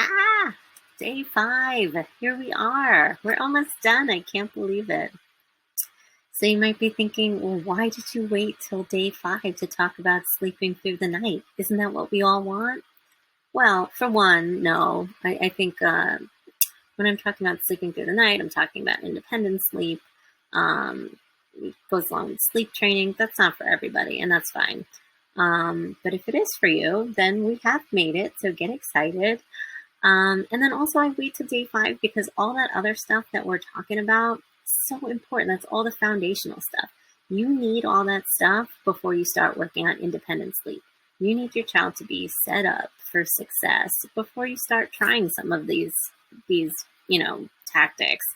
Ah, day 5. Here we are. We're almost done. I can't believe it. So you might be thinking, well, why did you wait till day 5 to talk about sleeping through the night? Isn't that what we all want? Well, for one, no. I think when I'm talking about sleeping through the night, I'm talking about independent sleep. It goes along with sleep training. That's not for everybody, and that's fine. But if it is for you, then we have made it. So get excited. And then also I wait to day 5 because all that other stuff that we're talking about is so important. That's all the foundational stuff. You need all that stuff before you start working on independent sleep. You need your child to be set up for success before you start trying some of these tactics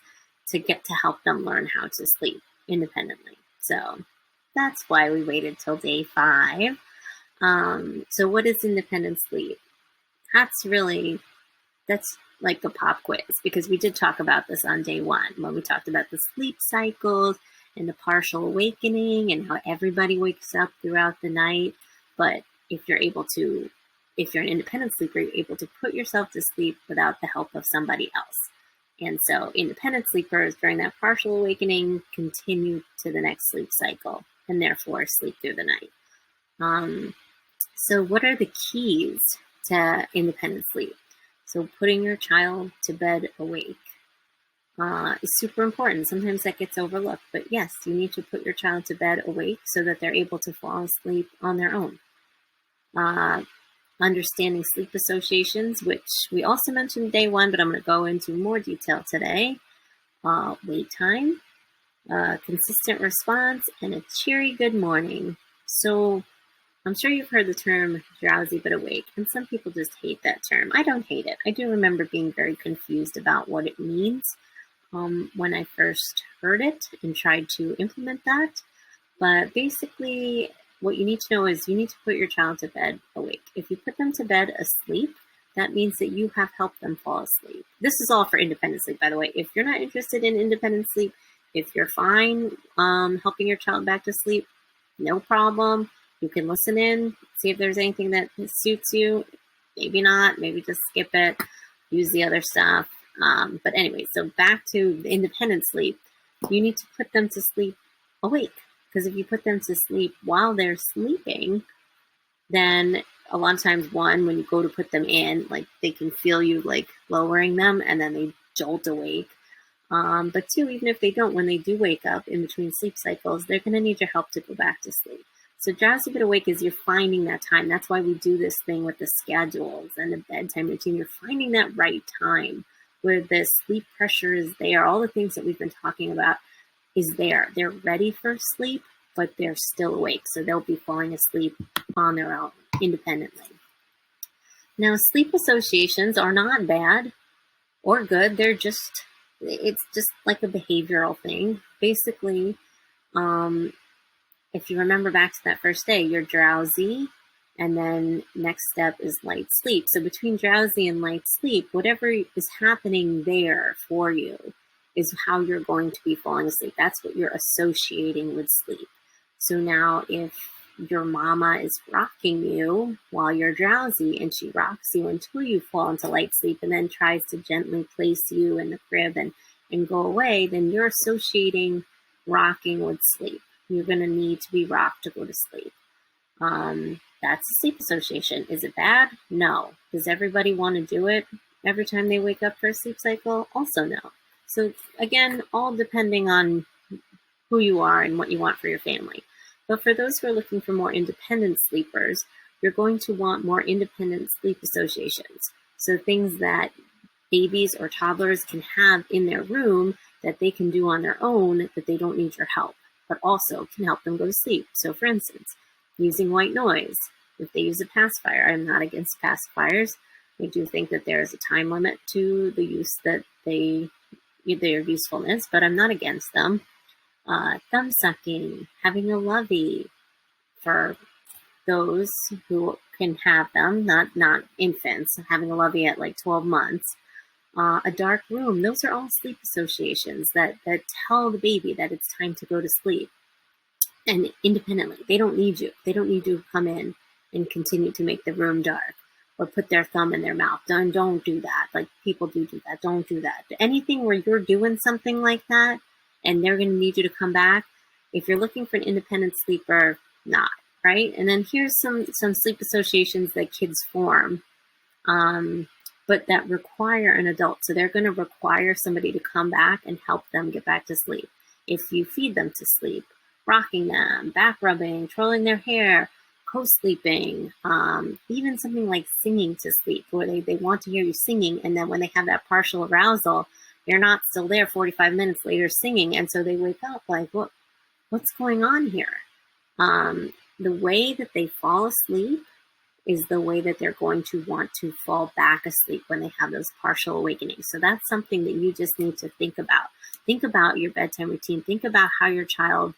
to get to help them learn how to sleep independently. So that's why we waited till day 5. So what is independent sleep? That's like a pop quiz, because we did talk about this on day 1 when we talked about the sleep cycles and the partial awakening and how everybody wakes up throughout the night. But if you're an independent sleeper, you're able to put yourself to sleep without the help of somebody else. And so independent sleepers during that partial awakening continue to the next sleep cycle and therefore sleep through the night. So what are the keys to independent sleep? So putting your child to bed awake is super important. Sometimes that gets overlooked, but yes, you need to put your child to bed awake so that they're able to fall asleep on their own. Understanding sleep associations, which we also mentioned day 1, but I'm going to go into more detail today. Wait time, consistent response, and a cheery good morning. So I'm sure you've heard the term drowsy but awake, and some people just hate that term. I don't hate it. I do remember being very confused about what it means when I first heard it and tried to implement that. But basically, what you need to know is you need to put your child to bed awake. If you put them to bed asleep, that means that you have helped them fall asleep. This is all for independent sleep, by the way. If you're not interested in independent sleep, if you're fine helping your child back to sleep, no problem. You can listen in, see if there's anything that suits you. Maybe not, maybe just skip it, use the other stuff. But anyway, so back to the independent sleep, you need to put them to sleep awake. Because if you put them to sleep while they're sleeping, then a lot of times, one, when you go to put them in, like they can feel you like lowering them and then they jolt awake. But 2, even if they don't, when they do wake up in between sleep cycles, they're going to need your help to go back to sleep. So drowsy but awake is you're finding that time. That's why we do this thing with the schedules and the bedtime routine. You're finding that right time where the sleep pressure is there. All the things that we've been talking about is there. They're ready for sleep, but they're still awake. So they'll be falling asleep on their own independently. Now, sleep associations are not bad or good. It's just like a behavioral thing. Basically, if you remember back to that first day, you're drowsy, and then next step is light sleep. So between drowsy and light sleep, whatever is happening there for you is how you're going to be falling asleep. That's what you're associating with sleep. So now if your mama is rocking you while you're drowsy and she rocks you until you fall into light sleep and then tries to gently place you in the crib and go away, then you're associating rocking with sleep. You're going to need to be rocked to go to sleep. That's a sleep association. Is it bad? No. Does everybody want to do it every time they wake up for a sleep cycle? Also no. So again, all depending on who you are and what you want for your family. But for those who are looking for more independent sleepers, you're going to want more independent sleep associations. So things that babies or toddlers can have in their room that they can do on their own, that they don't need your help, but also can help them go to sleep. So for instance, using white noise. If they use a pacifier, I'm not against pacifiers. I do think that there is a time limit to the use that their usefulness, but I'm not against them. Thumb sucking, having a lovey for those who can have them, not infants, having a lovey at like 12 months. A dark room, those are all sleep associations that tell the baby that it's time to go to sleep. And independently, they don't need you. They don't need you to come in and continue to make the room dark. or put their thumb in their mouth. Don't do that. Like people do that. Don't do that. Anything where you're doing something like that and they're going to need you to come back. If you're looking for an independent sleeper, not, right? And then here's some sleep associations that kids form, but that require an adult. So they're going to require somebody to come back and help them get back to sleep. If you feed them to sleep, rocking them, back rubbing, twirling their hair, co-sleeping, even something like singing to sleep, where they want to hear you singing, and then when they have that partial arousal, you're not still there 45 minutes later singing, and so they wake up like, what's going on here? The way that they fall asleep is the way that they're going to want to fall back asleep when they have those partial awakenings. So that's something that you just need to think about. Think about your bedtime routine. Think about how your child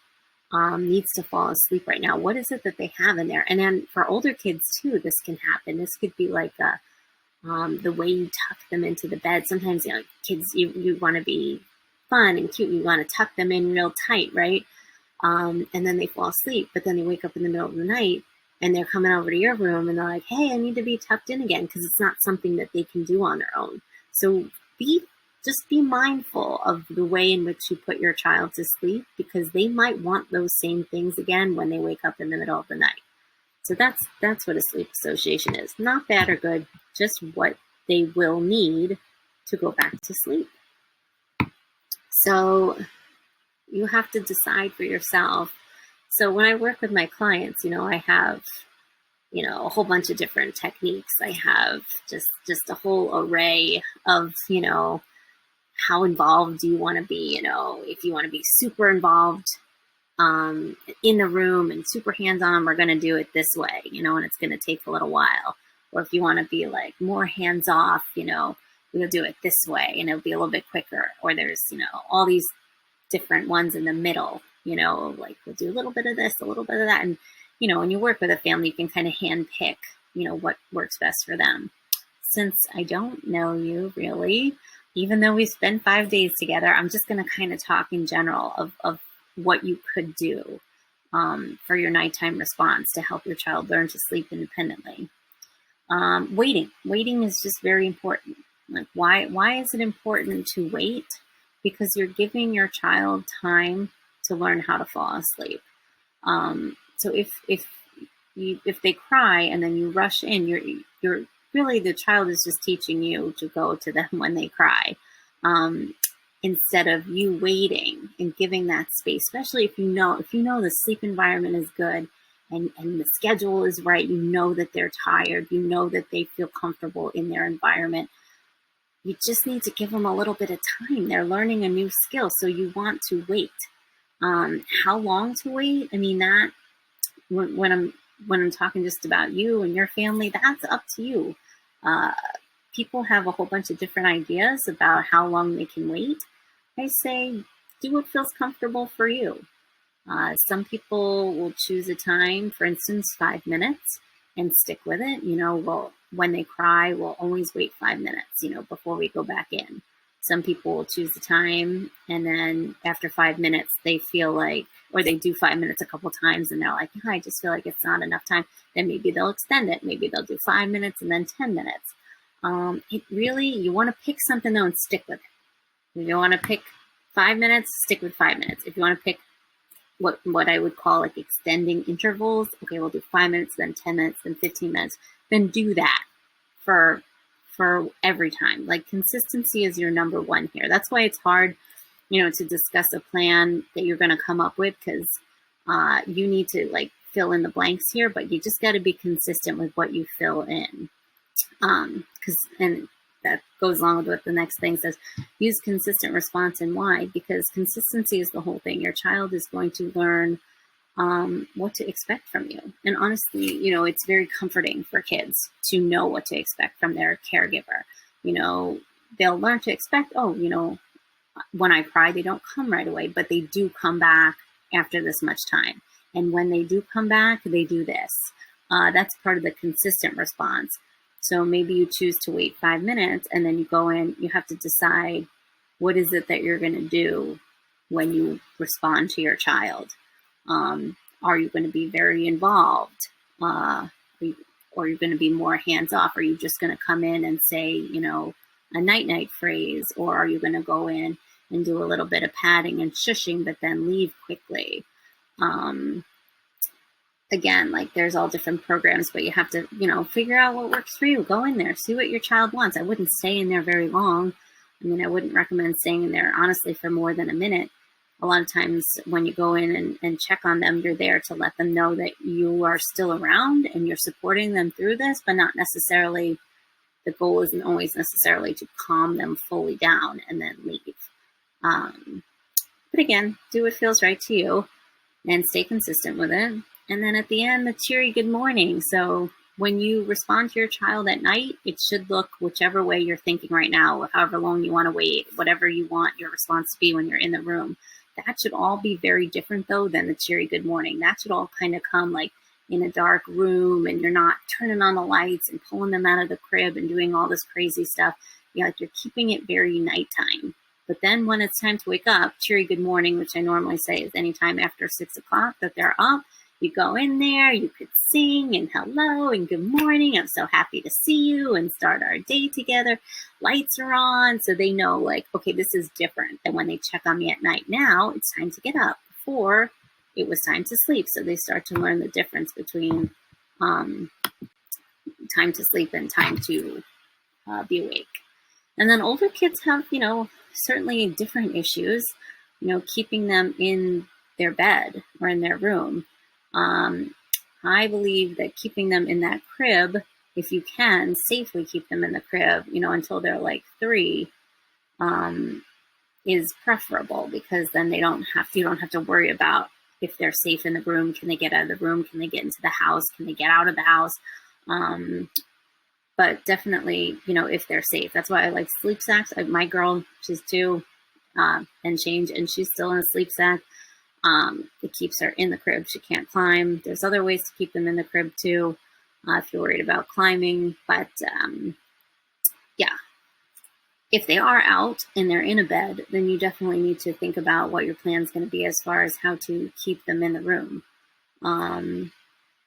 needs to fall asleep right now. What is it that they have in there? And then for older kids too, this can happen. This could be like the way you tuck them into the bed. Sometimes, kids, you want to be fun and cute. You want to tuck them in real tight, right? And then they fall asleep, but then they wake up in the middle of the night and they're coming over to your room and they're like, hey, I need to be tucked in again, because it's not something that they can do on their own. So just be mindful of the way in which you put your child to sleep, because they might want those same things again when they wake up in the middle of the night. So that's what a sleep association is. Not bad or good, just what they will need to go back to sleep. So you have to decide for yourself. So when I work with my clients, I have, a whole bunch of different techniques. I have just a whole array of, how involved do you want to be? If you want to be super involved in the room and super hands-on, we're going to do it this way, and it's going to take a little while. Or if you want to be like more hands-off, we'll do it this way and it'll be a little bit quicker. Or there's, all these different ones in the middle, like we'll do a little bit of this, a little bit of that. And, when you work with a family, you can kind of hand pick, what works best for them. Since I don't know you really, even though we spend 5 days together, I'm just going to kind of talk in general of what you could do for your nighttime response to help your child learn to sleep independently. Waiting is just very important. Like why is it important to wait? Because you're giving your child time to learn how to fall asleep. So if they cry and then you rush in, you're really, the child is just teaching you to go to them when they cry, instead of you waiting and giving that space. Especially if you know the sleep environment is good and the schedule is right, that they're tired, that they feel comfortable in their environment. You just need to give them a little bit of time. They're learning a new skill, so you want to wait. How long to wait? I mean, that when I'm talking just about you and your family, that's up to you. People have a whole bunch of different ideas about how long they can wait. I say, do what feels comfortable for you. Some people will choose a time, for instance, 5 minutes, and stick with it. When they cry, we'll always wait 5 minutes, before we go back in. Some people will choose the time, and then after 5 minutes, they feel like, or they do 5 minutes a couple times, and they're like, I just feel like it's not enough time. Then maybe they'll extend it. Maybe they'll do 5 minutes and then 10 minutes. You want to pick something though and stick with it. If you want to pick 5 minutes, stick with 5 minutes. If you want to pick what I would call like extending intervals, okay, we'll do 5 minutes, then 10 minutes, then 15 minutes, then do that for every time. Like consistency is your number one here. That's why it's hard, to discuss a plan that you're going to come up with, because you need to like fill in the blanks here, but you just got to be consistent with what you fill in. And that goes along with what the next thing says. Use consistent response and why, because consistency is the whole thing. Your child is going to learn what to expect from you. And honestly, it's very comforting for kids to know what to expect from their caregiver. They'll learn to expect, when I cry, they don't come right away, but they do come back after this much time. And when they do come back, they do this. That's part of the consistent response. So maybe you choose to wait 5 minutes, and then you go in, you have to decide what is it that you're going to do when you respond to your child. Are you going to be very involved? or you're going to be more hands off? Are you just going to come in and say, you know, a night-night phrase, or are you going to go in and do a little bit of patting and shushing, but then leave quickly? Again, like there's all different programs, but you have to, you know, figure out what works for you. Go in there, see what your child wants. I wouldn't stay in there very long. I mean, I wouldn't recommend staying in there, honestly, for more than a minute. A lot of times when you go in and check on them, you're there to let them know that you are still around and you're supporting them through this, but not necessarily, the goal isn't always necessarily to calm them fully down and then leave. But again, do what feels right to you and stay consistent with it. And then at the end, the cheery good morning. So when you respond to your child at night, it should look whichever way you're thinking right now, however long you want to wait, whatever you want your response to be when you're in the room. That should all be very different, though, than the cheery good morning. That should all kind of come like in a dark room, and you're not turning on the lights and pulling them out of the crib and doing all this crazy stuff. You're keeping it very nighttime. But then when it's time to wake up, cheery good morning, which I normally say is anytime after 6 o'clock that they're up. You go in there, you could sing and hello and good morning. I'm so happy to see you, and start our day together. Lights are on, so they know like, okay, this is different than when they check on me at night. Now it's time to get up. Before it was time to sleep. So they start to learn the difference between time to sleep and time to be awake. And then older kids have, you know, certainly different issues, you know, keeping them in their bed or in their room. I believe that keeping them in that crib, if you can safely keep them in the crib, you know, until they're like 3, is preferable, because then you don't have to worry about if they're safe in the room. Can they get out of the room? Can they get into the house? Can they get out of the house? But definitely, you know, if they're safe. That's why I like sleep sacks. My girl, she's 2 and change, and she's still in a sleep sack. It keeps her in the crib. She can't climb. There's other ways to keep them in the crib too, if you're worried about climbing. But yeah, if they are out and they're in a bed, then you definitely need to think about what your plan is going to be as far as how to keep them in the room.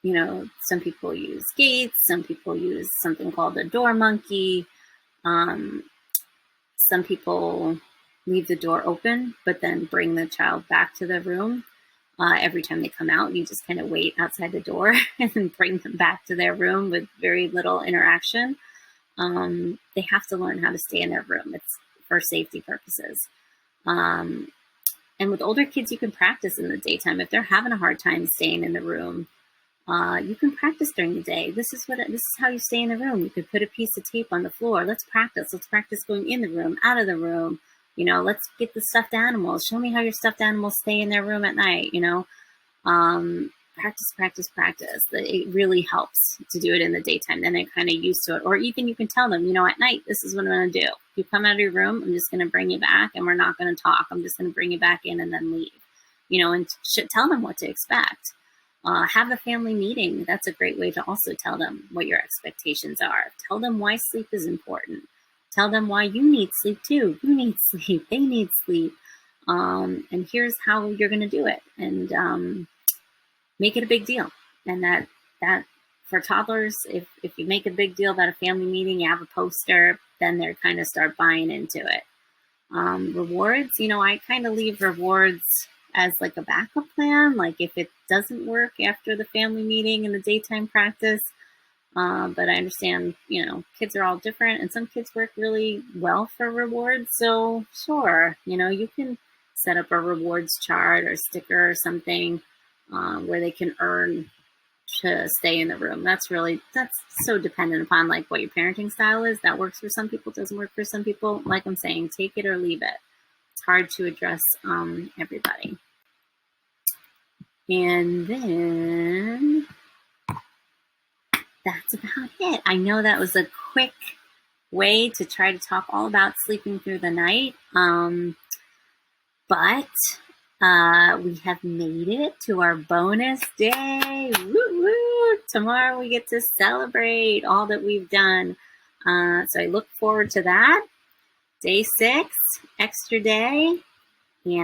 You know, some people use gates. Some people use something called a door monkey. Some people leave the door open, but then bring the child back to the room. Every time they come out, you just kind of wait outside the door and then bring them back to their room with very little interaction. They have to learn how to stay in their room. It's for safety purposes. And with older kids, you can practice in the daytime. If they're having a hard time staying in the room, you can practice during the day. This is how you stay in the room. You could put a piece of tape on the floor. Let's practice. Let's practice going in the room, out of the room. You know, let's get the stuffed animals. Show me how your stuffed animals stay in their room at night, you know. Practice. It really helps to do it in the daytime. Then they're kind of used to it. Or even you can tell them, you know, at night, this is what I'm going to do. If you come out of your room, I'm just going to bring you back, and we're not going to talk. I'm just going to bring you back in and then leave. You know, and tell them what to expect. Have a family meeting. That's a great way to also tell them what your expectations are. Tell them why sleep is important. Tell them why you need sleep too. You need sleep. They need sleep. And here's how you're going to do it. And make it a big deal. And that for toddlers, if you make a big deal about a family meeting, you have a poster, then they're kind of start buying into it. Rewards, you know, I kind of leave rewards as like a backup plan. Like if it doesn't work after the family meeting and the daytime practice, but I understand, you know, kids are all different, and some kids work really well for rewards. So sure, you know, you can set up a rewards chart or sticker or something where they can earn to stay in the room. That's so dependent upon like what your parenting style is. That works for some people, doesn't work for some people. Like I'm saying, take it or leave it. It's hard to address everybody. And then that's about it. I know that was a quick way to try to talk all about sleeping through the night. But we have made it to our bonus day. Woo woo! Tomorrow we get to celebrate all that we've done. So I look forward to that. Day 6, extra day.